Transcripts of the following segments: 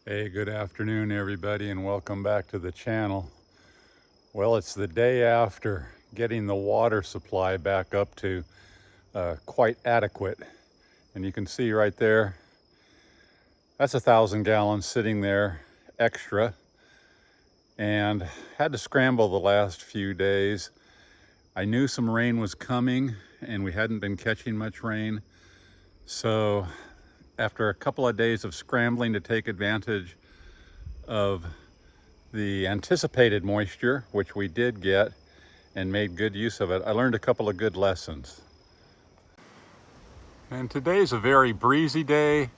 Hey, good afternoon, everybody, and welcome back to the channel. Well, it's the day after getting the water supply back up to quite adequate. And you can see right there, that's 1,000 gallons sitting there extra. And had to scramble the last few days. I knew some rain was coming and we hadn't been catching much rain. So after a couple of days of scrambling to take advantage of the anticipated moisture, which we did get and made good use of it, I learned a couple of good lessons. And today's a very breezy day,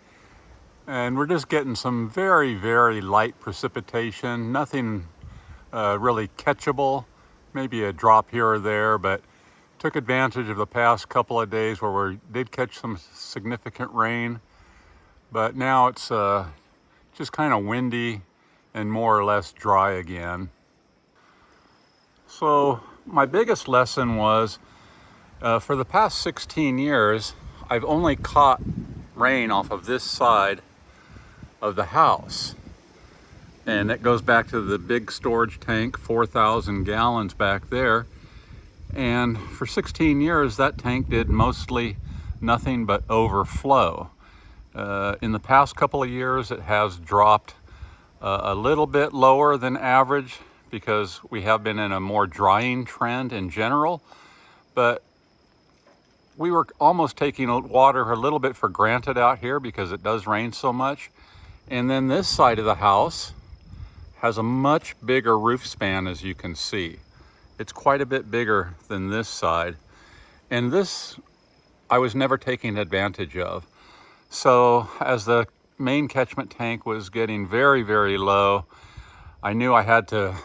and we're just getting some very light precipitation, nothing really catchable, maybe a drop here or there, but took advantage of the past couple of days where we did catch some significant rain, but now it's just kind of windy and more or less dry again. So my biggest lesson was, for the past 16 years, I've only caught rain off of this side of the house. And it goes back to the big storage tank, 4,000 gallons back there. And for 16 years, that tank did mostly nothing but overflow. In the past couple of years, it has dropped a little bit lower than average because we have been in a more drying trend in general, but we were almost taking water a little bit for granted out here because it does rain so much. And then this side of the house has a much bigger roof span, as you can see. It's quite a bit bigger than this side. And this I was never taking advantage of. So as the main catchment tank was getting very low, I knew I had to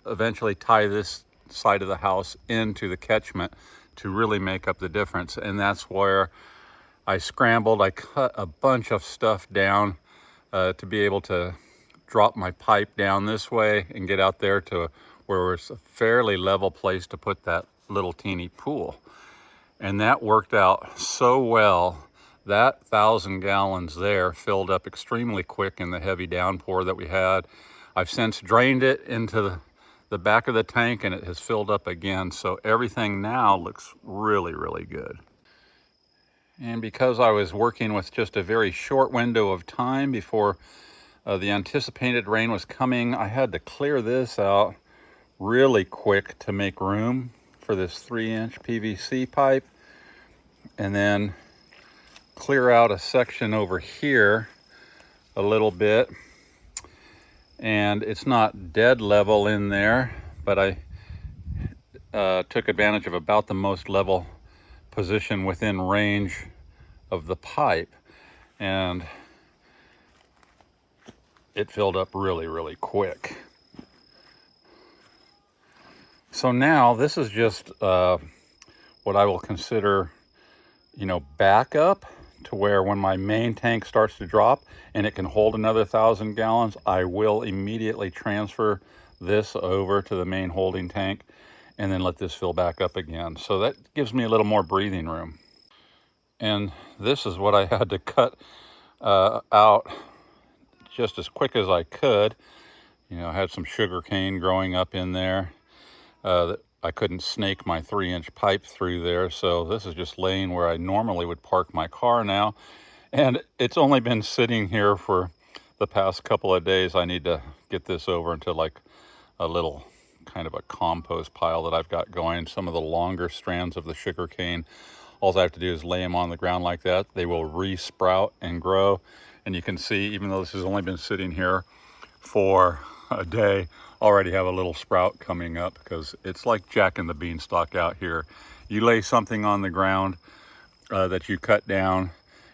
eventually tie this side of the house into the catchment to really make up the difference. And that's where I scrambled. I cut a bunch of stuff down to be able to drop my pipe down this way and get out there to where it's a fairly level place to put that little teeny pool. And that worked out so well. That 1,000 gallons there filled up extremely quick in the heavy downpour that we had. I've since drained it into the back of the tank and it has filled up again. So everything now looks really good. And because I was working with just a very short window of time before the anticipated rain was coming, I had to clear this out really quick to make room for this 3-inch PVC pipe, and then clear out a section over here a little bit. And it's not dead level in there, but I took advantage of about the most level position within range of the pipe, and it filled up really quick. So now this is just what I will consider, backup to where when my main tank starts to drop and it can hold another 1,000 gallons, I will immediately transfer this over to the main holding tank and then let this fill back up again. So that gives me a little more breathing room. And this is what I had to cut out just as quick as I could. I had some sugar cane growing up in there that I couldn't snake my 3-inch pipe through there. So this is just laying where I normally would park my car now. And it's only been sitting here for the past couple of days. I need to get this over into like a little kind of a compost pile that I've got going. Some of the longer strands of the sugar cane, all I have to do is lay them on the ground like that. They will re-sprout and grow. And you can see, even though this has only been sitting here for a day, already have a little sprout coming up, because it's like Jack and the Beanstalk out here. You lay something on the ground that you cut down,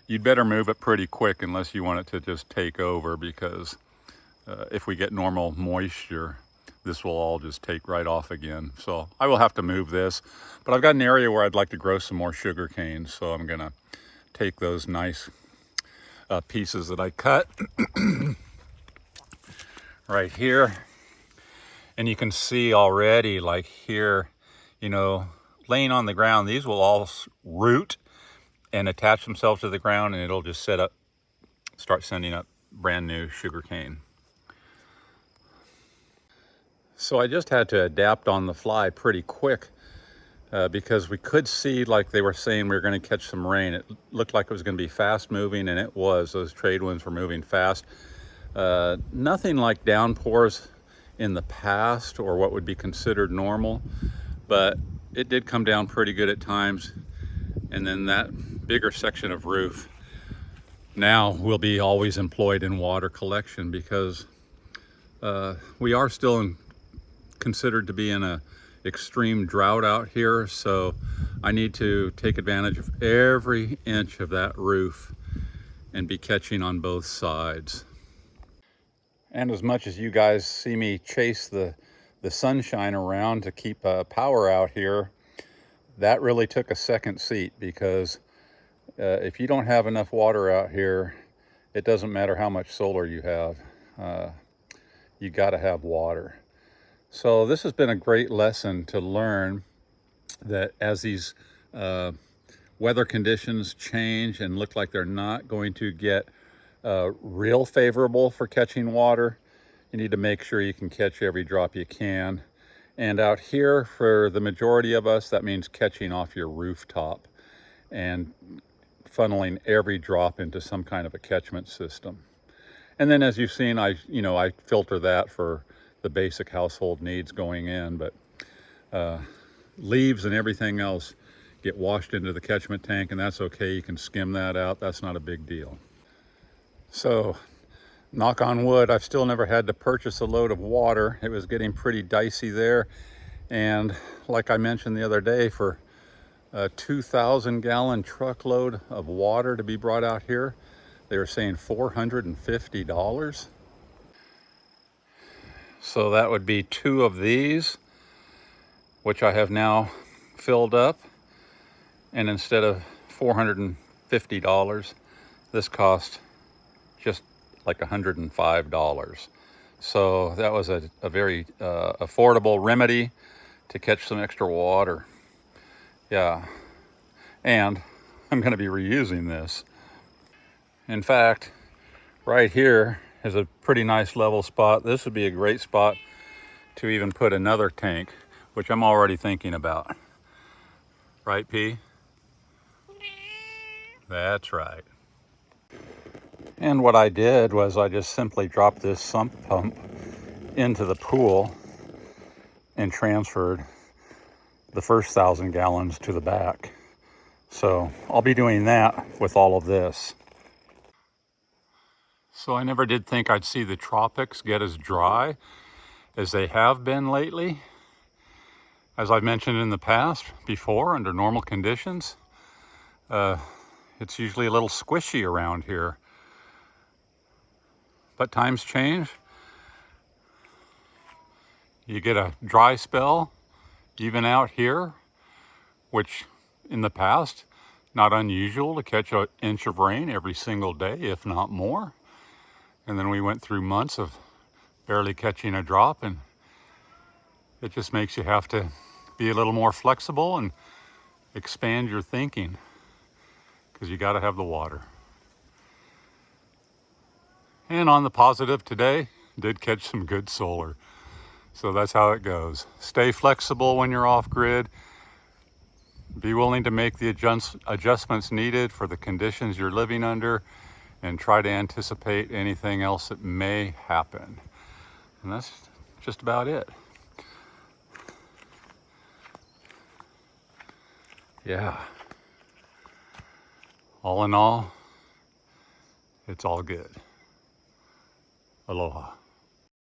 you'd better move it pretty quick unless you want it to just take over, because if we get normal moisture, this will all just take right off again. So I will have to move this, but I've got an area where I'd like to grow some more sugar cane, so I'm gonna take those nice pieces that I cut right here. And you can see already, like here, laying on the ground, these will all root and attach themselves to the ground, and it'll just start sending up brand new sugarcane. So I just had to adapt on the fly pretty quick because we could see, like they were saying, we were going to catch some rain. It looked like it was going to be fast moving, and it was. Those trade winds were moving fast. Nothing like downpours in the past or what would be considered normal, but it did come down pretty good at times. And then that bigger section of roof now will be always employed in water collection because we are still considered to be in a extreme drought out here, so I need to take advantage of every inch of that roof and be catching on both sides. And as much as you guys see me chase the sunshine around to keep power out here, that really took a second seat because if you don't have enough water out here, it doesn't matter how much solar you have. You got to have water. So this has been a great lesson to learn that as these weather conditions change and look like they're not going to get real favorable for catching water, you need to make sure you can catch every drop you can. And out here, for the majority of us, that means catching off your rooftop and funneling every drop into some kind of a catchment system. And then, as you've seen, I filter that for the basic household needs going in, but leaves and everything else get washed into the catchment tank, and that's okay. You can skim that out. That's not a big deal. So, knock on wood, I've still never had to purchase a load of water. It was getting pretty dicey there. And like I mentioned the other day, for a 2,000 gallon truckload of water to be brought out here, they were saying $450. So that would be 2 of these, which I have now filled up. And instead of $450, this cost just like $105. So that was a very affordable remedy to catch some extra water. Yeah, and I'm going to be reusing this. In fact, right here is a pretty nice level spot. This would be a great spot to even put another tank, which I'm already thinking about. Right, P? That's right. And what I did was I just simply dropped this sump pump into the pool and transferred the first 1,000 gallons to the back. So I'll be doing that with all of this. So I never did think I'd see the tropics get as dry as they have been lately. As I've mentioned in the past, before, under normal conditions, it's usually a little squishy around here. But times change. You get a dry spell, even out here, which in the past, not unusual to catch an inch of rain every single day, if not more. And then we went through months of barely catching a drop, and it just makes you have to be a little more flexible and expand your thinking, because you got to have the water. And on the positive today, did catch some good solar. So that's how it goes. Stay flexible when you're off grid. Be willing to make the adjustments needed for the conditions you're living under, and try to anticipate anything else that may happen. And that's just about it. Yeah. All in all, it's all good. Aloha.